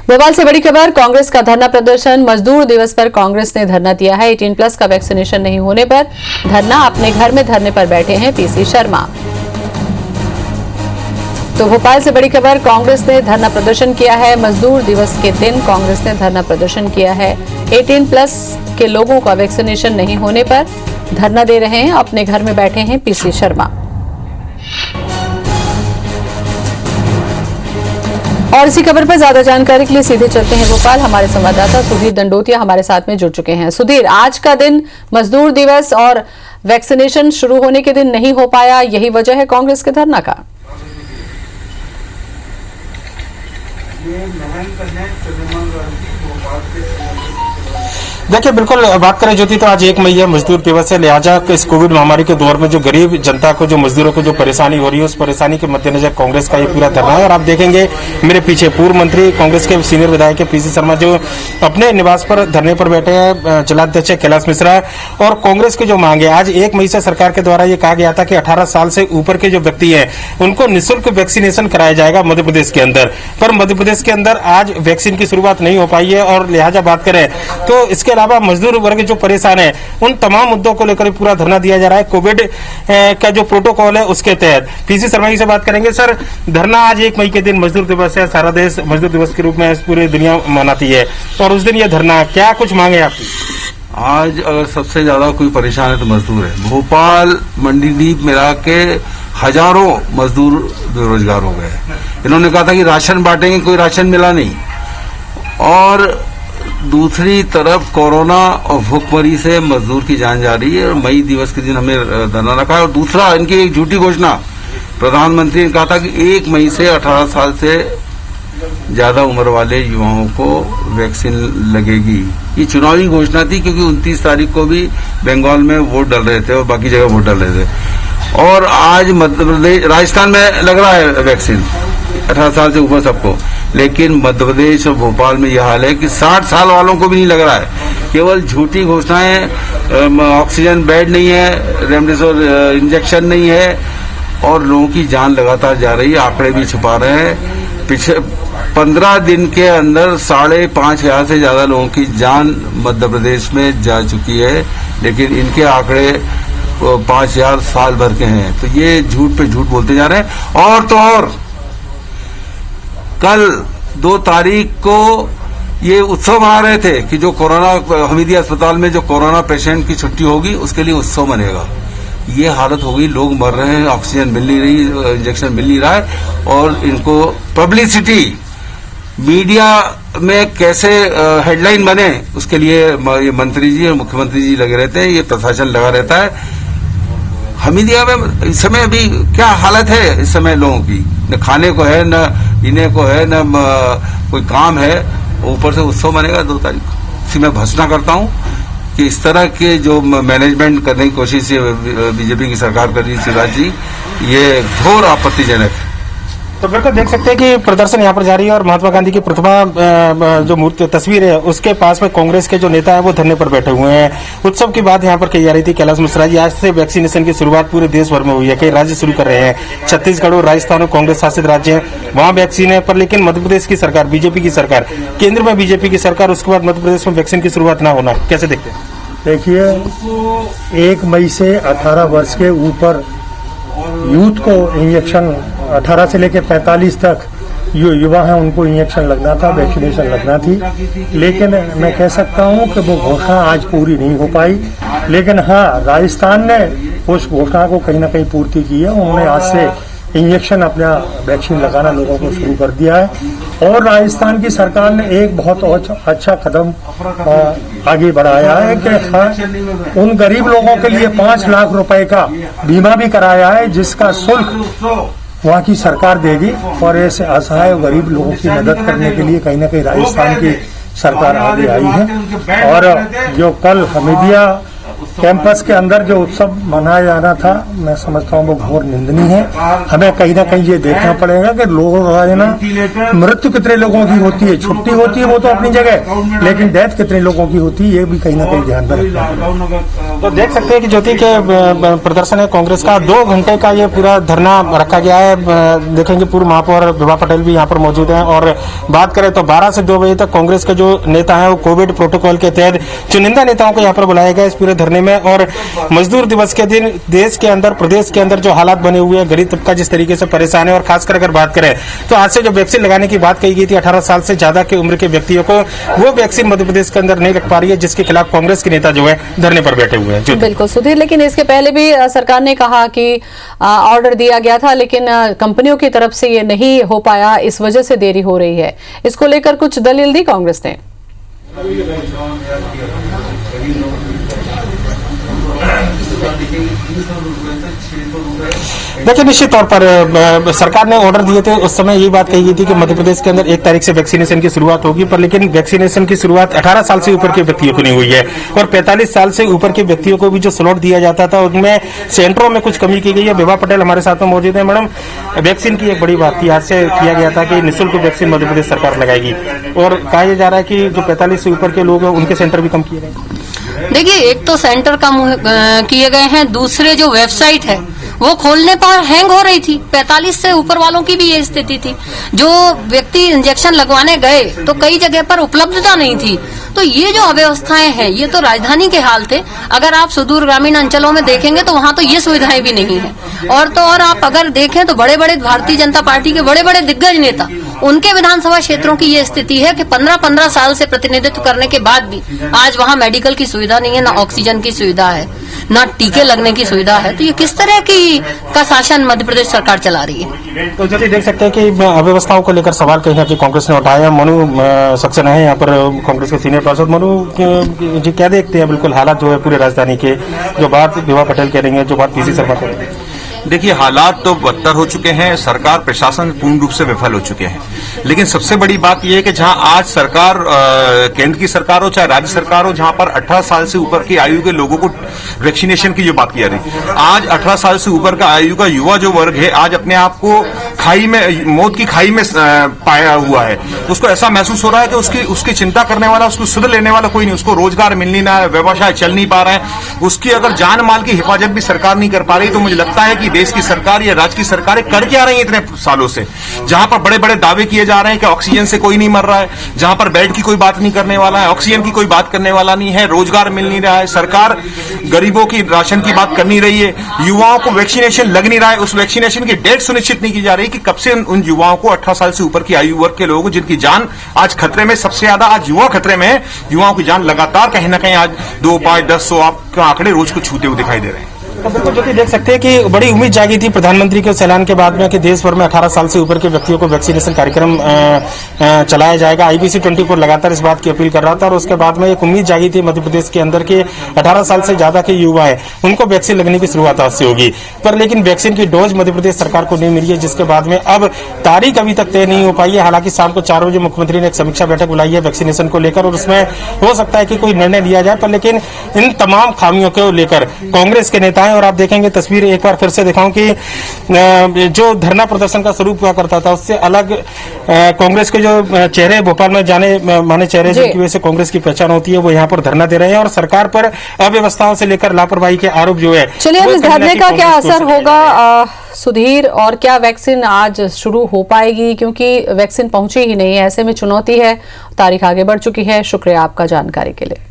भोपाल से बड़ी खबर, कांग्रेस का धरना प्रदर्शन। मजदूर दिवस पर कांग्रेस ने धरना दिया है। 18+ का वैक्सीनेशन नहीं होने पर धरना। अपने घर में धरने पर बैठे हैं पीसी शर्मा। तो भोपाल से बड़ी खबर, कांग्रेस ने धरना प्रदर्शन किया है। मजदूर दिवस के दिन कांग्रेस ने धरना प्रदर्शन किया है। 18+ के लोगों का वैक्सीनेशन नहीं होने पर धरना दे रहे हैं। अपने घर में बैठे हैं पीसी शर्मा। और इसी खबर पर ज्यादा जानकारी के लिए सीधे चलते हैं भोपाल। हमारे संवाददाता सुधीर दंडोतिया हमारे साथ में जुड़ चुके हैं। सुधीर, आज का दिन मजदूर दिवस और वैक्सीनेशन शुरू होने के दिन नहीं हो पाया, यही वजह है कांग्रेस के धरना का? देखिए, बिल्कुल बात करें ज्योति, तो आज 1 मई है, मजदूर दिवस है। लिहाजा इस कोविड महामारी के दौर में जो गरीब जनता को, जो मजदूरों को जो परेशानी हो रही है, उस परेशानी के मद्देनजर कांग्रेस का ये पूरा धरना है। और आप देखेंगे मेरे पीछे पूर्व मंत्री, कांग्रेस के सीनियर विधायक पीसी शर्मा जो अपने निवास पर धरने पर बैठे हैं, जिलाध्यक्ष कैलाश मिश्रा। और कांग्रेस की जो मांग है, आज 1 मई से सरकार के द्वारा ये कहा गया था कि 18 साल से ऊपर के जो व्यक्ति है उनको निःशुल्क वैक्सीनेशन कराया जाएगा मध्य प्रदेश के अंदर। पर मध्य प्रदेश के अंदर आज वैक्सीन की शुरुआत नहीं हो पाई है। और लिहाजा बात करें तो इसके अलावा मजदूर वर्ग जो परेशान है, उन तमाम मुद्दों को लेकर पूरा धरना दिया जा रहा है। कोविड का जो प्रोटोकॉल है उसके तहत पीसी शर्मा जी से बात करेंगे। सर, धरना आज 1 मई के दिन मजदूर दिवस है, सारा देश मजदूर दिवस के रूप में पूरी दुनिया मनाती है, और उस दिन ये धरना, क्या कुछ मांगे आपकी? आज अगर सबसे ज्यादा कोई परेशान है तो मजदूर है। भोपाल मंडीदीप मिला के हजारों मजदूर बेरोजगार हो गए। इन्होंने कहा था कि राशन बांटेंगे, कोई राशन मिला नहीं। और दूसरी तरफ कोरोना और भूखमरी से मजदूर की जान जा रही है। और मई दिवस के दिन हमें धरना रखा है। और दूसरा, इनकी एक झूठी घोषणा, प्रधानमंत्री ने कहा था कि 1 मई से 18 साल से ज्यादा उम्र वाले युवाओं को वैक्सीन लगेगी। ये चुनावी घोषणा थी, क्योंकि 29 तारीख को भी बंगाल में वोट डल रहे थे और बाकी जगह वोट डल रहे थे। और आज मध्य प्रदेश, राजस्थान में लग रहा है वैक्सीन 18 साल से ऊपर सबको, लेकिन मध्य प्रदेश और भोपाल में यह हाल है कि 60 साल वालों को भी नहीं लग रहा है। केवल झूठी घोषणाएं, ऑक्सीजन बेड नहीं है, रेमडेसिविर इंजेक्शन नहीं है, और लोगों की जान लगातार जा रही है। आंकड़े भी छुपा रहे हैं। पिछले 15 दिन के अंदर 5,500 से ज्यादा लोगों की जान मध्य प्रदेश में जा चुकी है, लेकिन इनके आंकड़े 5,000 साल भर के हैं। तो ये झूठ पे झूठ बोलते जा रहे हैं। और तो और, कल 2 तारीख को ये उत्सव मना रहे थे कि जो कोरोना, हमीदिया अस्पताल में जो कोरोना पेशेंट की छुट्टी होगी उसके लिए उत्सव मनेगा। ये हालत हो गई, लोग मर रहे हैं, ऑक्सीजन मिल नहीं रही, इंजेक्शन मिल नहीं रहा है। और इनको पब्लिसिटी, मीडिया में कैसे हेडलाइन बने, उसके लिए ये मंत्री जी और मुख्यमंत्री जी लगे रहते हैं, ये प्रशासन लगा रहता है। हमीदिया में इस समय अभी क्या हालत है, इस समय लोगों की न खाने को है, न पीने को है, न कोई काम है, ऊपर से उत्सव मनेगा 2 तारीख को। इसी में भर्त्सना करता हूं कि इस तरह के जो मैनेजमेंट करने की कोशिश बीजेपी की सरकार कर रही है, शिवराज जी, ये घोर आपत्तिजनक है। तो बिल्कुल देख सकते हैं कि प्रदर्शन यहाँ पर जारी है, और महात्मा गांधी की प्रतिमा जो मूर्ति तस्वीर है उसके पास में कांग्रेस के जो नेता है वो धरने पर बैठे हुए हैं। उत्सव की बात यहाँ पर कही जा रही थी। कैलाश मिश्रा जी, आज से वैक्सीनेशन की शुरुआत पूरे देश भर में हुई है, कई राज्य शुरू कर रहे हैं। छत्तीसगढ़ और राजस्थान और कांग्रेस शासित राज्य हैं, वहाँ वैक्सीन है। पर लेकिन मध्य प्रदेश की सरकार, बीजेपी की सरकार, केंद्र में बीजेपी की सरकार, उसके बाद मध्य प्रदेश में वैक्सीन की शुरुआत न होना, कैसे देखते हैं? देखिए, 1 मई से 18 वर्ष के ऊपर यूथ को इंजेक्शन, 18 से लेकर 45 तक जो युवा हैं उनको इंजेक्शन लगना था, वैक्सीनेशन लगना थी। लेकिन मैं कह सकता हूं कि वो घोषणा आज पूरी नहीं हो पाई। लेकिन हाँ, राजस्थान ने उस घोषणा को कहीं ना कहीं पूर्ति की है। उन्होंने आज से इंजेक्शन, अपना वैक्सीन लगाना लोगों को शुरू कर दिया है। और राजस्थान की सरकार ने एक बहुत अच्छा कदम आगे बढ़ाया है कि हाँ, उन गरीब लोगों के लिए 5 लाख रुपए का बीमा भी कराया है, जिसका शुल्क वहाँ की सरकार देगी। और ऐसे असहाय और गरीब लोगों की मदद करने के लिए कहीं ना कहीं राजस्थान की सरकार आगे आई है। और जो कल हमीदिया कैंपस के अंदर जो उत्सव मनाया जाना था, मैं समझता हूँ वो घोर निंदनीय है। हमें कहीं ना कहीं ये देखना पड़ेगा कि लोगों का ना मृत्यु कितने लोगों की होती है, छुट्टी होती है वो तो अपनी जगह, लेकिन डेथ कितने लोगों की होती है ये भी कहीं ना कहीं ध्यान में रखना पड़ेगा। तो देख सकते हैं कि ज्योति के प्रदर्शन है कांग्रेस का 2 घंटे का ये पूरा धरना रखा गया है। देखेंगे पूर्व महापौर विभा पटेल भी यहाँ पर मौजूद हैं। और बात करें तो 12 से 2 बजे तक कांग्रेस के जो नेता हैं वो कोविड प्रोटोकॉल के तहत चुनिंदा नेताओं को यहाँ पर बुलाया गया इस पूरे धरने में। और मजदूर दिवस के दिन देश के अंदर, प्रदेश के अंदर जो हालात बने हुए हैं, गरीब तबका जिस तरीके से परेशान है, और खासकर अगर बात करें तो आज से जो वैक्सीन लगाने की बात कही गई थी 18 साल से ज्यादा की उम्र के व्यक्तियों को, वो वैक्सीन मध्य प्रदेश के अंदर नहीं लग पा रही है, जिसके खिलाफ कांग्रेस के नेता जो है धरने पर बैठे हुए हैं। बिल्कुल सुधीर, लेकिन इसके पहले भी सरकार ने कहा कि ऑर्डर दिया गया था, लेकिन कंपनियों की तरफ से ये नहीं हो पाया, इस वजह से देरी हो रही है। इसको लेकर कुछ दलील दी कांग्रेस ने? देखिए, निश्चित तौर पर सरकार ने ऑर्डर दिए थे, उस समय यही बात कही गई थी कि मध्य प्रदेश के अंदर 1 तारीख से वैक्सीनेशन की शुरुआत होगी, पर लेकिन वैक्सीनेशन की शुरुआत 18 साल से ऊपर के व्यक्तियों को नहीं हुई है। और 45 साल से ऊपर के व्यक्तियों को भी जो स्लॉट दिया जाता था उनमें सेंटरों में कुछ कमी की गई है। विभा पटेल हमारे साथ में मौजूद है। मैडम, वैक्सीन की एक बड़ी बात थी, आज से किया गया था कि निःशुल्क वैक्सीन मध्य प्रदेश सरकार लगाएगी, और कहा जा रहा है कि जो 45 से ऊपर के लोग हैं उनके सेंटर भी कम किए गए। देखिए, एक तो सेंटर कम किए गए हैं, दूसरे जो वेबसाइट है वो खोलने पर हैंग हो रही थी। 45 से ऊपर वालों की भी ये स्थिति थी। जो व्यक्ति इंजेक्शन लगवाने गए तो कई जगह पर उपलब्धता नहीं थी। तो ये जो अव्यवस्थाएं हैं, ये तो राजधानी के हाल थे। अगर आप सुदूर ग्रामीण अंचलों में देखेंगे तो वहां तो ये सुविधाएं भी नहीं है। और तो और आप अगर देखें तो बड़े बड़े भारतीय जनता पार्टी के बड़े बड़े दिग्गज नेता, उनके विधानसभा क्षेत्रों की ये स्थिति है कि 15-15 साल से प्रतिनिधित्व करने के बाद भी आज वहां मेडिकल की सुविधा नहीं है, ना ऑक्सीजन की सुविधा है, ना टीके लगने की सुविधा है। तो ये किस तरह का शासन मध्य प्रदेश सरकार चला रही है? तो जल्दी देख सकते हैं कि अव्यवस्थाओं को लेकर सवाल कहीं ना कहीं कांग्रेस ने उठाया। मनु सक्सेना है यहाँ पर, कांग्रेस के सीनियर पार्षद। मनु जी, क्या देखते हैं बिल्कुल हालात जो है पूरे राजधानी के, जो बात विभा पटेल कह रही है, जो बात पीसी शर्मा कह रही है? देखिए, हालात तो बदतर हो चुके हैं, सरकार प्रशासन पूर्ण रूप से विफल हो चुके हैं। लेकिन सबसे बड़ी बात यह है कि जहां आज सरकार, केंद्र की सरकार हो चाहे राज्य सरकार हो, जहां पर 18 साल से ऊपर की आयु के लोगों को वैक्सीनेशन की जो बात की जा रही है, आज 18 साल से ऊपर का आयु का युवा जो वर्ग है आज अपने आप को खाई में, मौत की खाई में पाया हुआ है। उसको ऐसा महसूस हो रहा है कि उसकी चिंता करने वाला, उसको सुध लेने वाला कोई नहीं, उसको रोजगार मिल नहीं रहा है, व्यवसाय चल नहीं पा रहा है, उसकी अगर जान माल की हिफाजत भी सरकार नहीं कर पा रही। तो मुझे लगता है कि देश की सरकार या राज्य की सरकारें कर क्या रही है इतने सालों से, जहां पर बड़े बड़े दावे किए जा रहे हैं कि ऑक्सीजन से कोई नहीं मर रहा है, जहां पर बेड की कोई बात नहीं करने वाला है, ऑक्सीजन की कोई बात करने वाला नहीं है, रोजगार मिल नहीं रहा है, सरकार गरीबों की राशन की बात कर नहीं रही है, युवाओं को वैक्सीनेशन लग नहीं रहा है, उस वैक्सीनेशन की डेट सुनिश्चित नहीं की जा रही कि कब से उन युवाओं को, 18 साल से ऊपर की आयु वर्ग के लोगों को, जिनकी जान आज खतरे में, सबसे ज्यादा आज युवा खतरे में है, युवाओं की जान लगातार कहीं ना कहीं आज 2, 5, 10, 100 आपके आंकड़े रोज को छूते हुए दिखाई दे रहे हैं। तो बिल्कुल जो कि देख सकते हैं कि बड़ी उम्मीद जागी थी प्रधानमंत्री के उस ऐलान के बाद में कि देश भर में 18 साल से ऊपर के व्यक्तियों को वैक्सीनेशन कार्यक्रम चलाया जाएगा। IBC 24 लगातार इस बात की अपील कर रहा था, और उसके बाद में एक उम्मीद जागी थी मध्य प्रदेश के अंदर के 18 साल से ज्यादा के युवा है उनको वैक्सीन लगने की शुरुआत आज से होगी। पर लेकिन वैक्सीन की डोज मध्य प्रदेश सरकार को नहीं मिली है, जिसके बाद में अब तारीख अभी तक तय नहीं हो पाई है। हालांकि शाम को 4 बजे मुख्यमंत्री ने एक समीक्षा बैठक बुलाई है वैक्सीनेशन को लेकर, और उसमें हो सकता है कि कोई निर्णय लिया जाए। पर लेकिन इन तमाम खामियों को लेकर कांग्रेस के नेता हैं, और आप देखेंगे तस्वीर एक बार फिर से दिखाऊं कि जो धरना प्रदर्शन का स्वरूप हुआ करता था उससे अलग कांग्रेस के जो चेहरे भोपाल में जाने माने चेहरे जिनकी वजह से कांग्रेस की पहचान होती है, वो यहाँ पर धरना दे रहे हैं, और सरकार पर अव्यवस्थाओं से लेकर लापरवाही के आरोप जो है। चलिए, अब इस धरने का क्या असर होगा सुधीर, और क्या वैक्सीन आज शुरू हो पाएगी, क्योंकि वैक्सीन पहुंची ही नहीं है, ऐसे में चुनौती है। तारीख आगे बढ़ चुकी है। शुक्रिया आपका जानकारी के लिए।